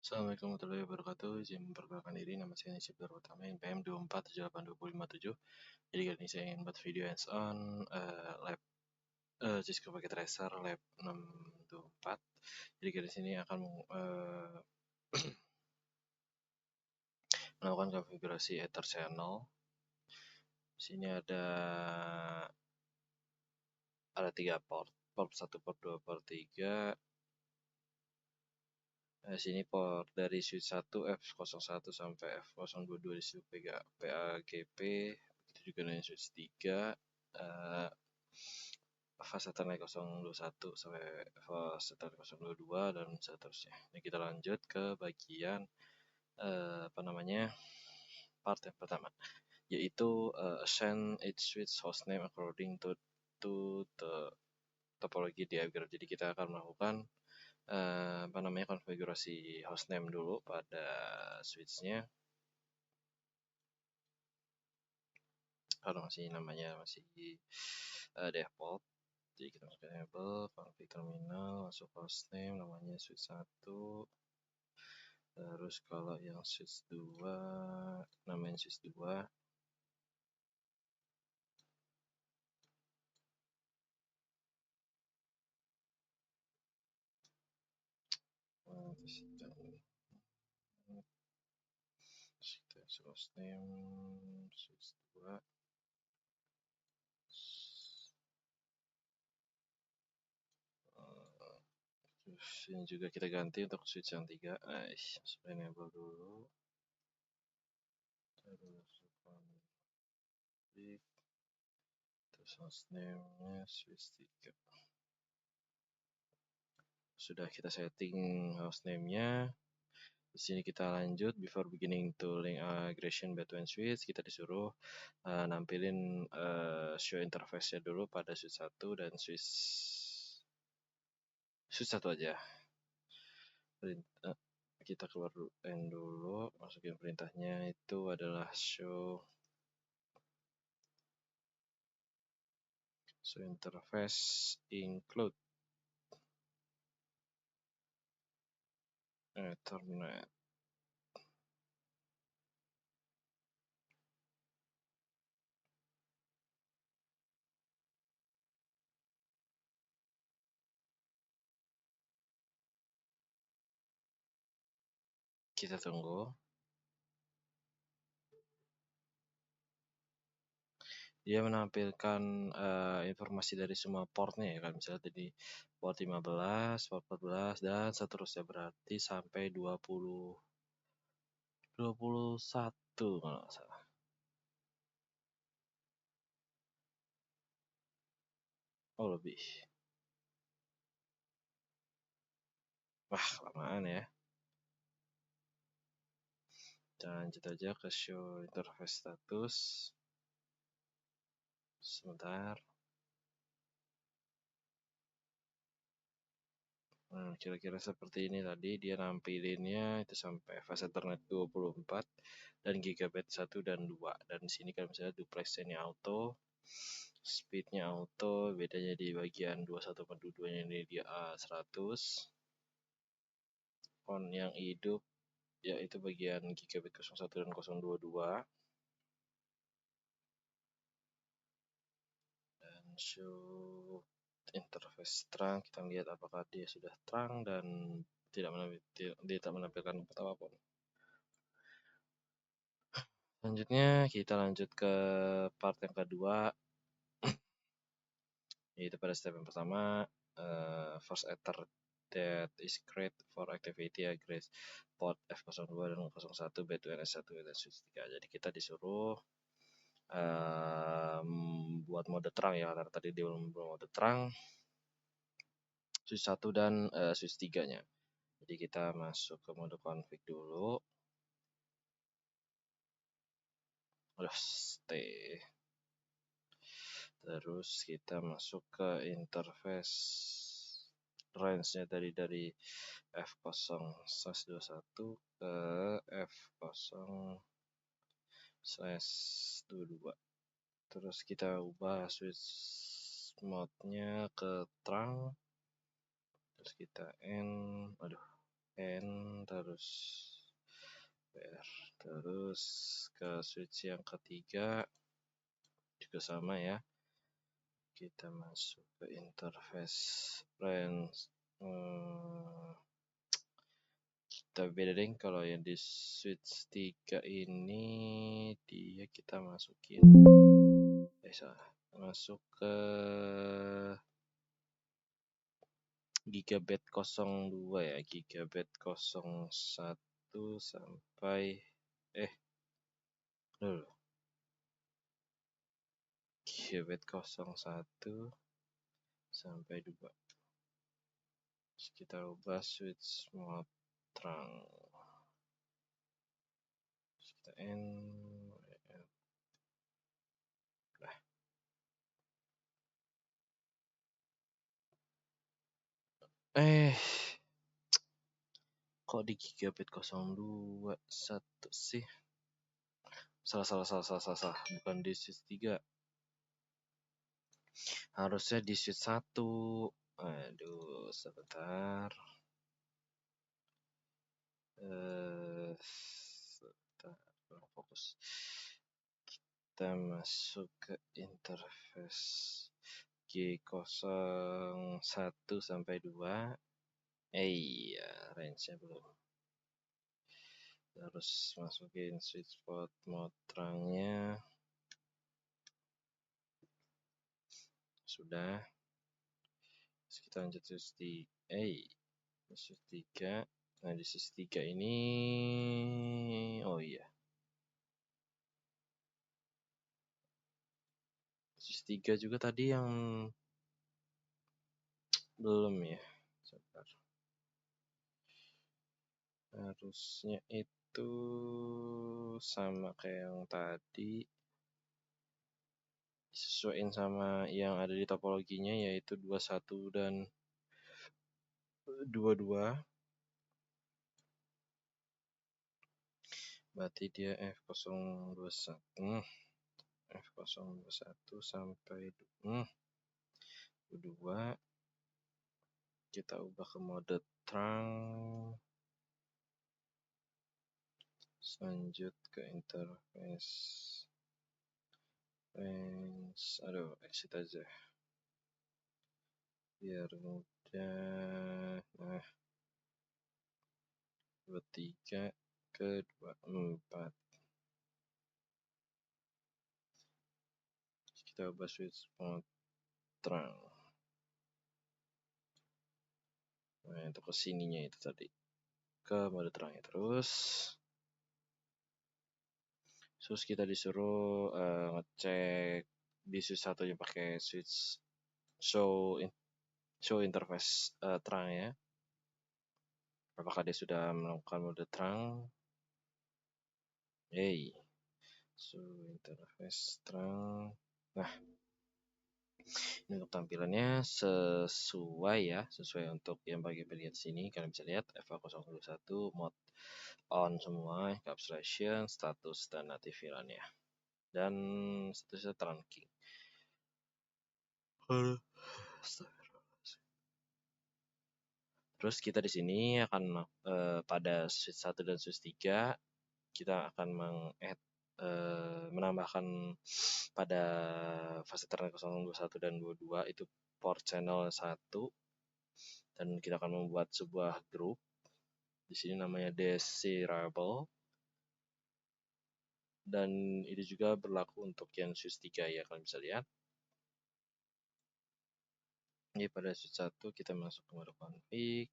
Assalamualaikum warahmatullahi wabarakatuh. Izin memperkenalkan diri, nama saya Nisib Darutama, NPM 24782557. Jadi kali ini saya ingin buat video hands on lab Cisco Packet Tracer lab 624. Jadi kali ini akan melakukan konfigurasi Ether channel. Di sini ada 3 port 1, port 2, port 3. Sini port dari switch 1 F01 sampai F022 di situ PAGP, begitu juga dengan switch 3 fase Ethernet 021 sampai fase Ethernet 022 dan seterusnya. Ini kita lanjut ke bagian part yang pertama, yaitu assign each switch hostname according to the topology diagram. Jadi kita akan melakukan konfigurasi hostname dulu pada switchnya, kalau namanya masih default. Jadi kita masuk ke enable, config terminal, masuk hostname, namanya switch 1. Terus kalau yang switch 2, namanya switch 2. Hostname switch 2. Terus ini juga kita ganti untuk switch yang 3. Masuk enable dulu. Terus hostname-nya switch 3. Sudah kita setting hostname-nya. Di sini kita lanjut, before beginning to link aggregation between switch, kita disuruh nampilin show interface-nya dulu pada switch 1 dan switch 1 aja. Kita keluar dulu, masukin perintahnya, itu adalah show interface include Ethernet. Kita tunggu. Dia menampilkan informasi dari semua portnya ya kan, misalnya tadi port 15, port 14 dan seterusnya, berarti sampai 21 kalau nggak salah. Oh, lebih. Wah, lamaan ya. Kita lanjut aja ke show interface status. Sebentar. Kira-kira seperti ini tadi dia nampilinnya, itu sampai fase Ethernet 24 dan gigabit 1 dan 2. Dan di sini kalau misalnya duplex ini auto, speednya auto, bedanya di bagian 21.22 nya ini dia 100. On yang hidup yaitu bagian gigabit 01 dan 022. Dan show interface terang, kita lihat apakah dia sudah terang dan tidak menampilkan input apapun. Selanjutnya kita lanjut ke part yang kedua, yaitu pada step yang pertama, first ether that is create for activity address port F02 dan 01 B2NS1 dan switch 3. Jadi kita disuruh buat mode terang ya, karena tadi dia belum mode terang switch 1 dan switch 3 nya. Jadi kita masuk ke mode config dulu. Stay. Terus kita masuk ke interface range-nya dari F0/21 ke F0/22. Terus kita ubah switch mode-nya ke terang. Terus kita N terus terus ke switch yang ketiga juga sama ya, kita masuk ke interface range. Kita beda deh, kalau yang di switch 3 ini dia kita masukin masuk ke gigabit 02 ya, gigabit 01 sampai gigabit 01 sampai 2. Terus kita ubah switch mode terang. Terus kita kok di gigabit 021 sih? Salah. Bukan di switch 3. Harusnya di switch 1. Aduh, sebentar. Kurang fokus. Kita masuk ke interface G01 sampai 2. Iya, range-nya belum. Harus masukin switch mode terangnya. Sudah. Terus kita lanjut switch 3. Nah, di switch 3 ini switch 3 juga tadi yang belum ya. Sebentar. Harusnya itu sama kayak yang tadi, disesuaikan sama yang ada di topologinya, yaitu 21 dan 22. Berarti dia F021 sampai 22. Kita ubah ke mode terang. Lanjut ke interface range. Exit aja biar mudah. Nah, 23 ke 24. Kita ubah switch mode terang. Nah, untuk kesininya itu tadi, ke mode terangnya terus kita disuruh ngecek di switch 1 yang pakai switch show interface terang ya, apakah dia sudah melakukan mode terang. Show interface terang. Nah, ini untuk tampilannya sesuai untuk yang bagian lihat sini. Kalian bisa lihat FA021 mode on semua, encapsulation, status dan native VLAN-nya, dan statusnya trunking. Terus kita di sini akan pada switch 1 dan switch 3 kita akan menambahkan pada fase Ethernet 021 dan 22 itu port channel 1, dan kita akan membuat sebuah grup di sini namanya desirable, dan itu juga berlaku untuk yang switch 3 ya, kalian bisa lihat. Ini pada switch 1 kita masuk ke mode config,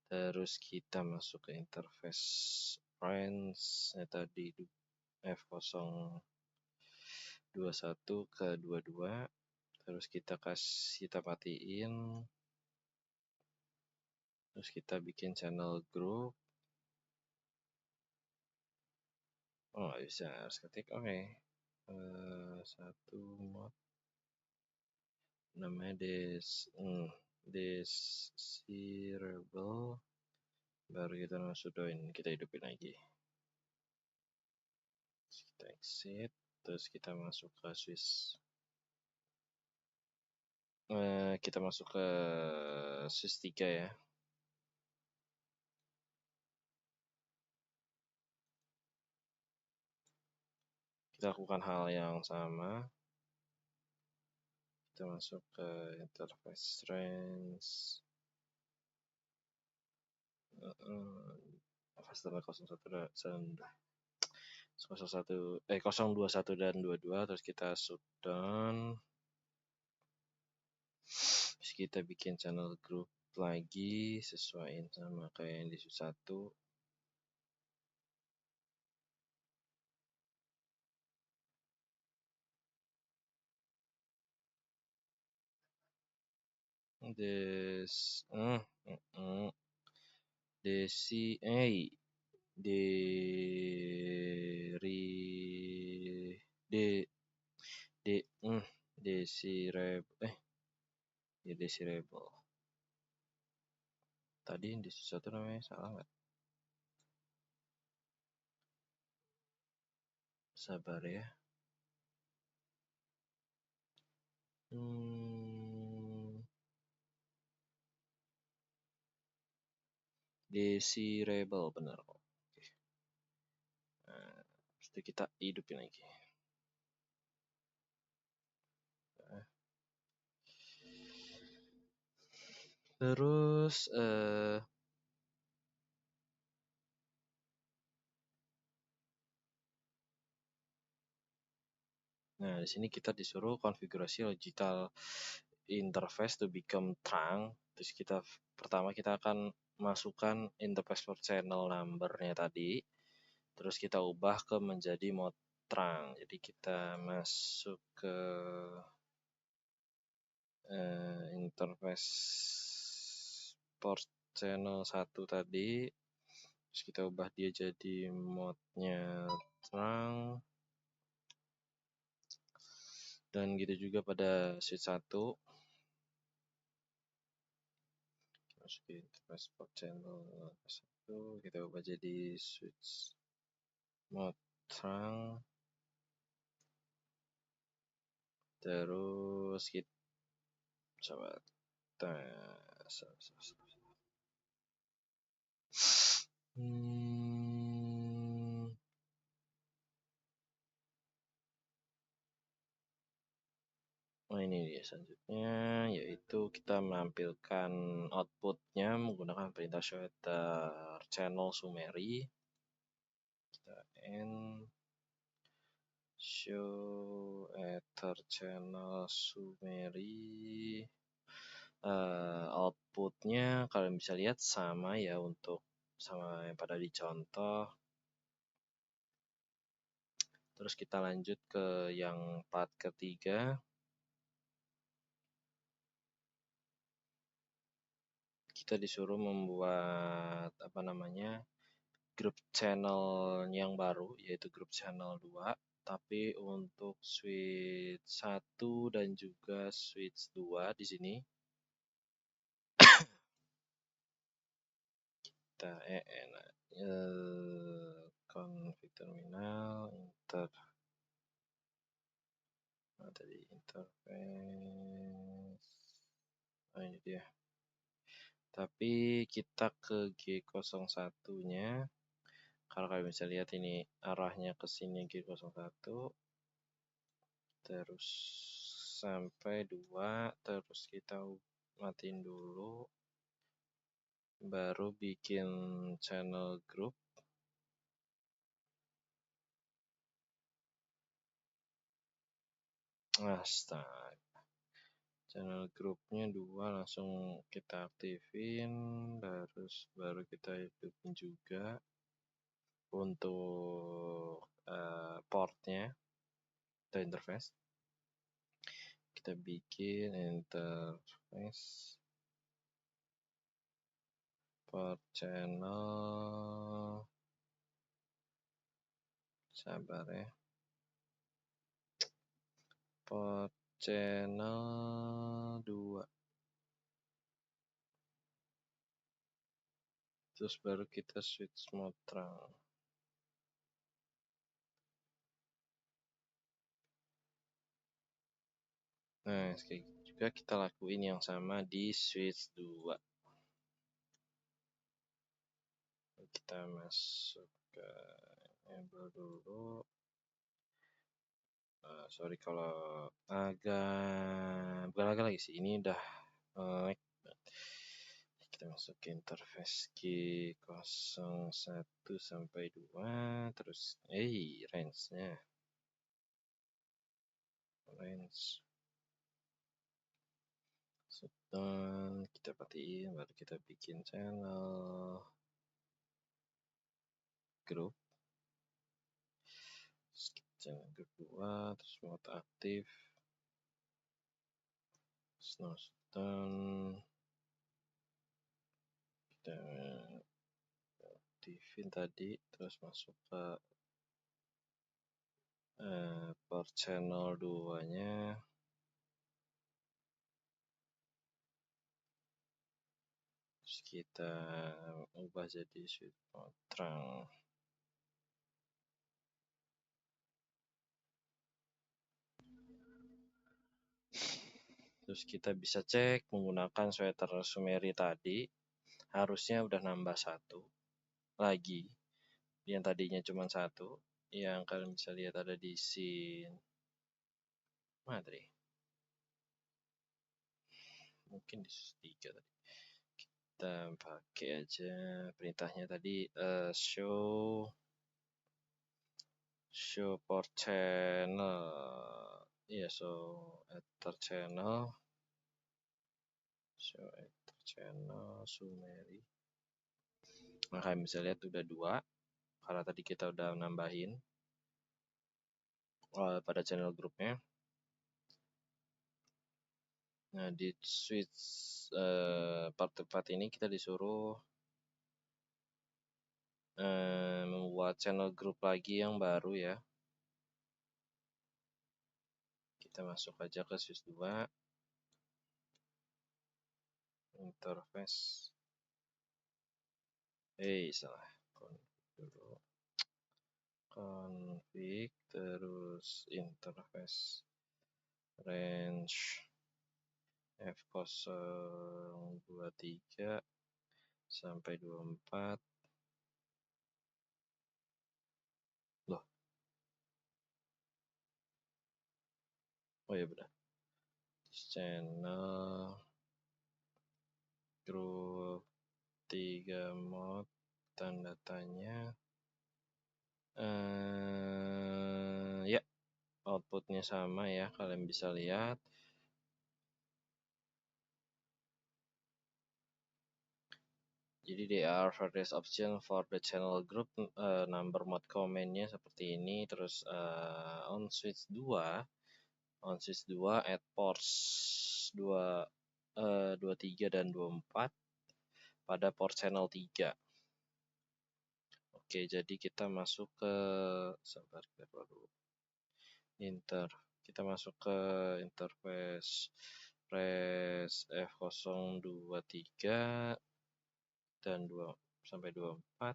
terus kita masuk ke interface range tadi F021 ke 22, terus kita matiin, terus kita bikin channel group. Nggak bisa, harus ketik satu mode namanya desirable, baru kita sudoin, kita hidupin lagi. Kita exit, terus kita masuk ke switch, kita masuk ke switch 3 ya. Kita lakukan hal yang sama. Kita masuk ke interface range. Fastener 021 dan 22, terus kita shutdown. Terus kita bikin channel group lagi, sesuaiin sama kayak yang di switch 1. Desi Desirable. Tadi di satu namanya salah nggak? Sabar ya. Desirable benar kok. Oke. Nah, pasti kita hidupin lagi. Terus nah, di sini kita disuruh konfigurasi logical interface to become trunk. Terus pertama kita akan masukkan interface for channel number-nya tadi. Terus kita ubah ke menjadi mode trunk. Jadi kita masuk ke interface port channel 1 tadi. Terus kita ubah dia jadi mode-nya trunk. Dan gitu juga pada switch 1. Masukin interface port channel 1, kita ubah jadi switch mode trunk. Terus kita coba oh, ini dia selanjutnya, yaitu kita menampilkan outputnya menggunakan perintah show ether channel summary. Kita show ether channel summary. Outputnya kalian bisa lihat sama ya, untuk sama yang pada dicontoh. Terus kita lanjut ke yang part ketiga. Kita disuruh membuat grup channel yang baru, yaitu grup channel 2, tapi untuk switch 1 dan juga switch 2 di sini. Kita config terminal interface. Nah, ini dia. Tapi kita ke G01-nya. Kalau kalian bisa lihat ini arahnya ke sini G01. Terus sampai 2, terus kita matiin dulu. Baru bikin channel group. Astaga. Channel groupnya 2 langsung kita aktifin. Terus baru kita hidupin juga untuk portnya atau interface. Kita bikin interface port channel, sabar ya, port channel 2. Terus baru kita switch mode trunk. Nah, sekali juga kita lakuin yang sama di switch 2. Kita masuk ke enable dulu. sorry kalau agak bukan agak lagi sih, ini udah melek. Kita masuk ke interface G01 sampai 2, terus range-nya shutdown, kita matiin, baru kita bikin channel group, channel group 2, terus mode aktif, no shutdown, kita aktifin tadi, terus masuk ke port channel 2 nya, terus kita ubah jadi switch mode terang. Terus kita bisa cek menggunakan sweater Sumeri tadi, harusnya udah nambah 1 lagi, yang tadinya cuma 1, yang kalian bisa lihat ada di scene materi, mungkin di 3 tadi. Kita pakai aja perintahnya tadi, show port channel, iya, show enter channel, Sumeri. Nah, kalian bisa lihat udah 2 karena tadi kita udah nambahin pada channel grupnya. Nah, di switch part 4 ini kita disuruh membuat channel group lagi yang baru ya. Kita masuk aja ke switch 2, interface, salah, config, terus interface, range F023 sampai 24. Loh, oh ya benar, channel group 3 mode, tanda tanya, ya outputnya sama ya, kalian bisa lihat. Jadi there are various options for the channel group, number mode command-nya seperti ini. Terus on switch 2 add ports 23 dan 24 pada port channel 3. Oke, jadi kita masuk ke kita masuk ke interface res F023 dan 2 sampai 24.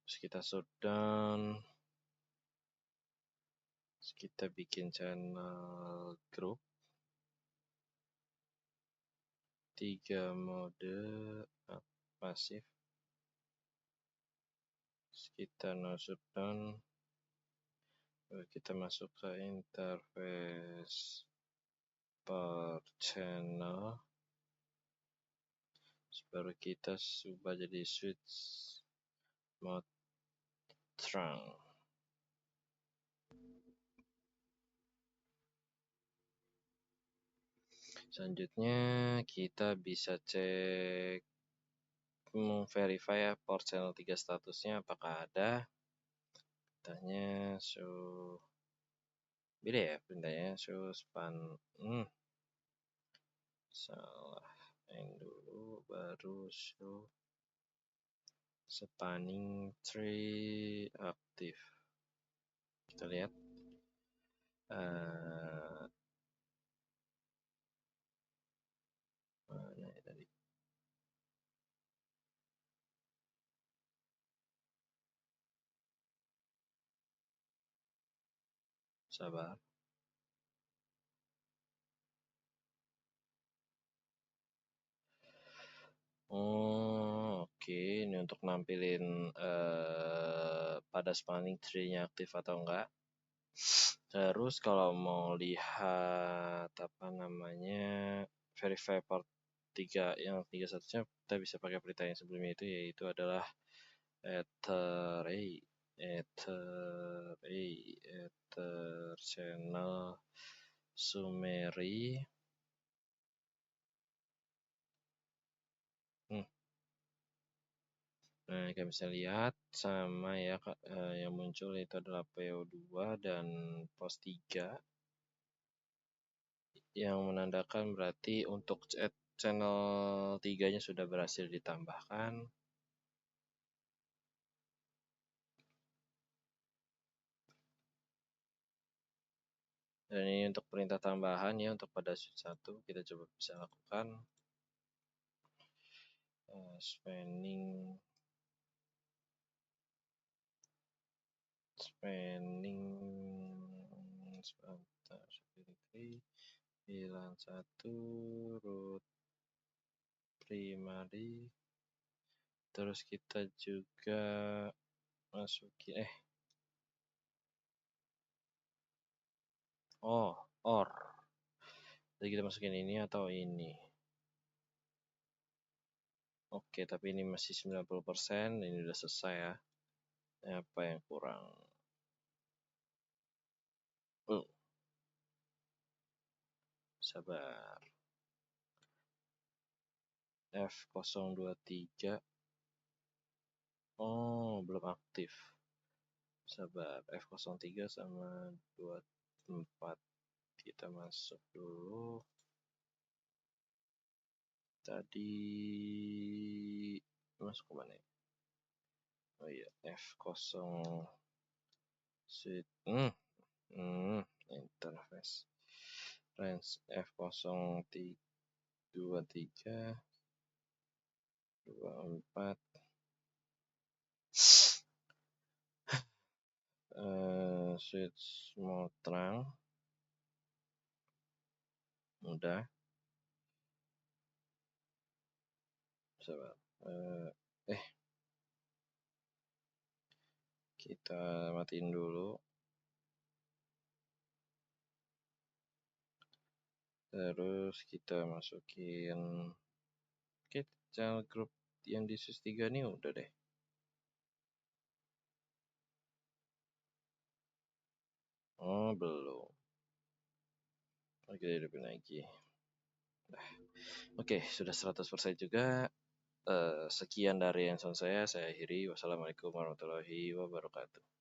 Terus kita shutdown. Terus kita bikin channel group 3 mode pasif. Terus kita no shutdown. Kita masuk ke interface per channel. Terus baru kita ubah jadi switch mode terang. Selanjutnya kita bisa cek verify ya port channel 3 statusnya apakah ada. Perintahnya show, beda ya perintahnya, show span, salah yang dulu, baru show spanning tree aktif. Kita lihat mana ya tadi, sabar. Oke, ini untuk nampilin pada spanning tree-nya aktif atau enggak. Terus kalau mau lihat apa namanya verify part 3 yang 31-nya kita bisa pakai berita yang sebelumnya itu, yaitu adalah Ether Ether Ether channel Sumeri. Nah, kalian bisa lihat sama ya yang muncul itu adalah PO2 dan pos 3 yang menandakan berarti untuk channel 3-nya sudah berhasil ditambahkan. Dan ini untuk perintah tambahan ya, untuk pada switch 1 kita coba bisa lakukan spanning sebentar, 91 root primary. Terus kita juga masukin or. Jadi kita masukin ini atau ini. Oke, tapi ini masih 90%, ini udah selesai ya. Apa yang kurang? Sabar. F023. Oh, belum aktif. Sabar. F03 sama 24. Kita masuk dulu. Tadi masuk ke mana ya? Oh iya, F0 switch. Interface range F023 24 switch mode terang udah. Sabar. Kita matiin dulu. Terus kita masukin channel group yang di switch 3 nih udah deh. Oh, belum. Oke, hidupin lagi. Oke, sudah 100% juga. Sekian dari handphone saya akhiri. Wassalamualaikum warahmatullahi wabarakatuh.